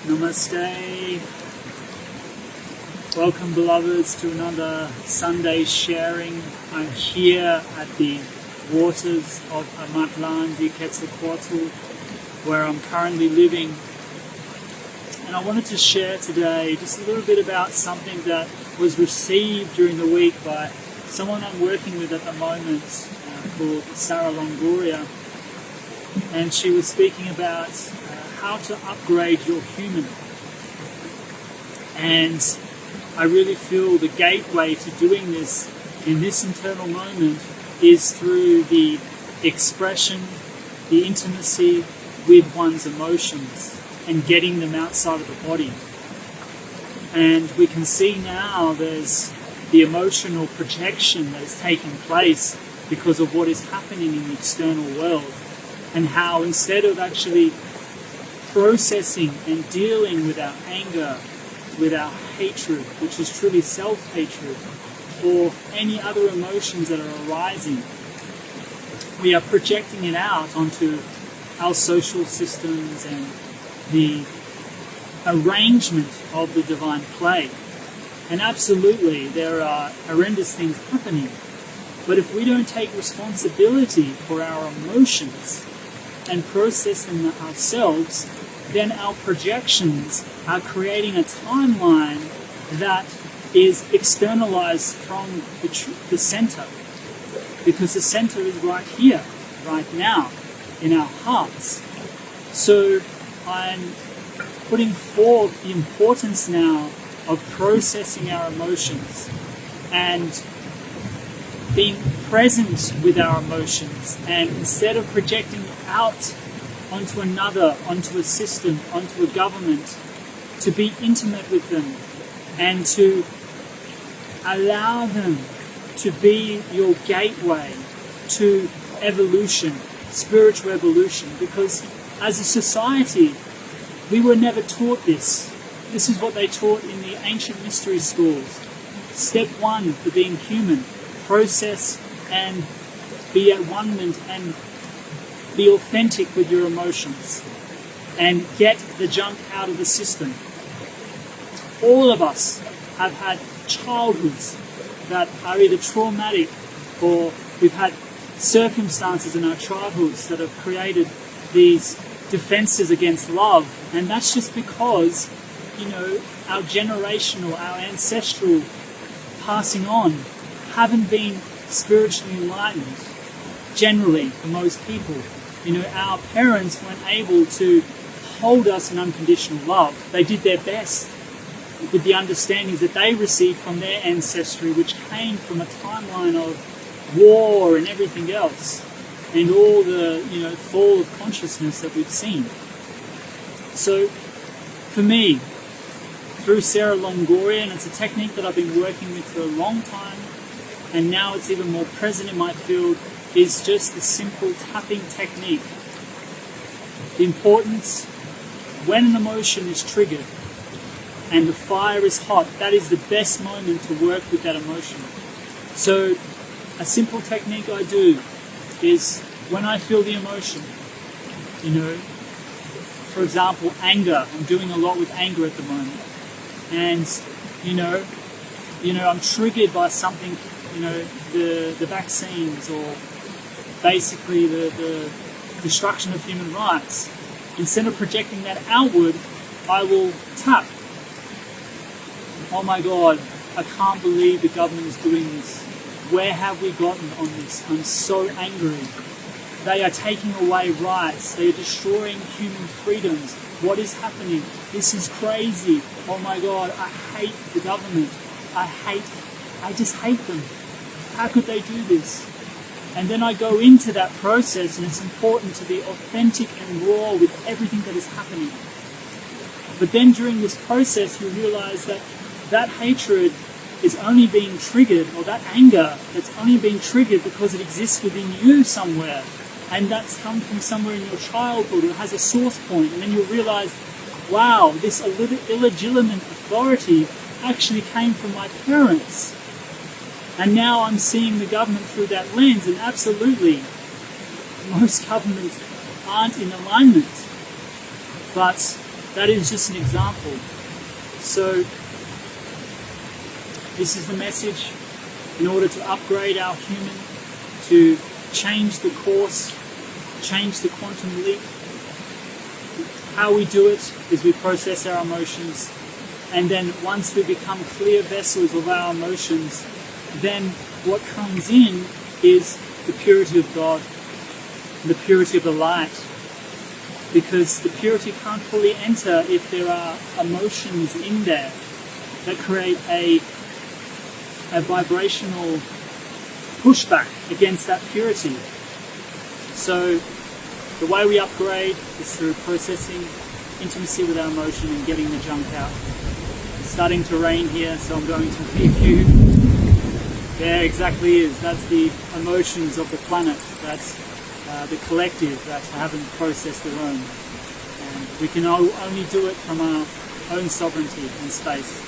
Namaste. Welcome, beloveds, to another Sunday sharing. I'm here at the waters of Amatlan di Quetzalcoatl, where I'm currently living. And I wanted to share today just a little bit about something that was received during the week by someone I'm working with at the moment called Sarah Longoria. And she was speaking about how to upgrade your human. And I really feel the gateway to doing this in this internal moment is through the expression, the intimacy with one's emotions and getting them outside of the body. And we can see now there's the emotional projection that is taking place because of what is happening in the external world, and how instead of actually processing and dealing with our anger, with our hatred, which is truly self-hatred, or any other emotions that are arising, we are projecting it out onto our social systems and the arrangement of the divine play. And absolutely, there are horrendous things happening. But if we don't take responsibility for our emotions and process them ourselves, then our projections are creating a timeline that is externalized from the center. Because the center is right here, right now, in our hearts. So I'm putting forth the importance now of processing our emotions and being present with our emotions, and instead of projecting out onto another, onto a system, onto a government, to be intimate with them and to allow them to be your gateway to evolution, spiritual evolution. Because as a society, we were never taught this. This is what they taught in the ancient mystery schools. Step one for being human: process and be at one-ment and be authentic with your emotions and get the junk out of the system. All of us have had childhoods that are either traumatic, or we've had circumstances in our childhoods that have created these defenses against love. And that's just because, our generational, our ancestral passing on haven't been spiritually enlightened, generally, for most people. Our parents weren't able to hold us in unconditional love. They did their best with the understandings that they received from their ancestry, which came from a timeline of war and everything else, and all the fall of consciousness that we've seen. So for me, through Sarah Longoria, and it's a technique that I've been working with for a long time, and now it's even more present in my field, is just the simple tapping technique. The importance, when an emotion is triggered and the fire is hot, that is the best moment to work with that emotion. So a simple technique I do is when I feel the emotion, for example, anger. I'm doing a lot with anger at the moment. And, I'm triggered by something, the vaccines, or basically the destruction of human rights. Instead of projecting that outward, I will tap. Oh my God, I can't believe the government is doing this. Where have we gotten on this? I'm so angry. They are taking away rights. They are destroying human freedoms. What is happening? This is crazy. Oh my God, I hate the government. I just hate them. How could they do this? And then I go into that process, and it's important to be authentic and raw with everything that is happening. But then during this process, you realize that that hatred is only being triggered, or that anger that's only being triggered because it exists within you somewhere. And that's come from somewhere in your childhood, or has a source point. And then you'll realize, wow, this illegitimate authority actually came from my parents. And now I'm seeing the government through that lens, and absolutely, most governments aren't in alignment. But that is just an example. So this is the message. In order to upgrade our human, to change the course, change the quantum leap, how we do it is we process our emotions, and then once we become clear vessels of our emotions, then what comes in is the purity of God, the purity of the light, because the purity can't fully enter if there are emotions in there that create a vibrational pushback against that purity. So the way we upgrade is through processing, intimacy with our emotion, and getting the junk out. It's starting to rain here, so I'm going to leave you. There exactly is. That's the emotions of the planet. That's the collective that haven't processed their own. And we can only do it from our own sovereignty in space.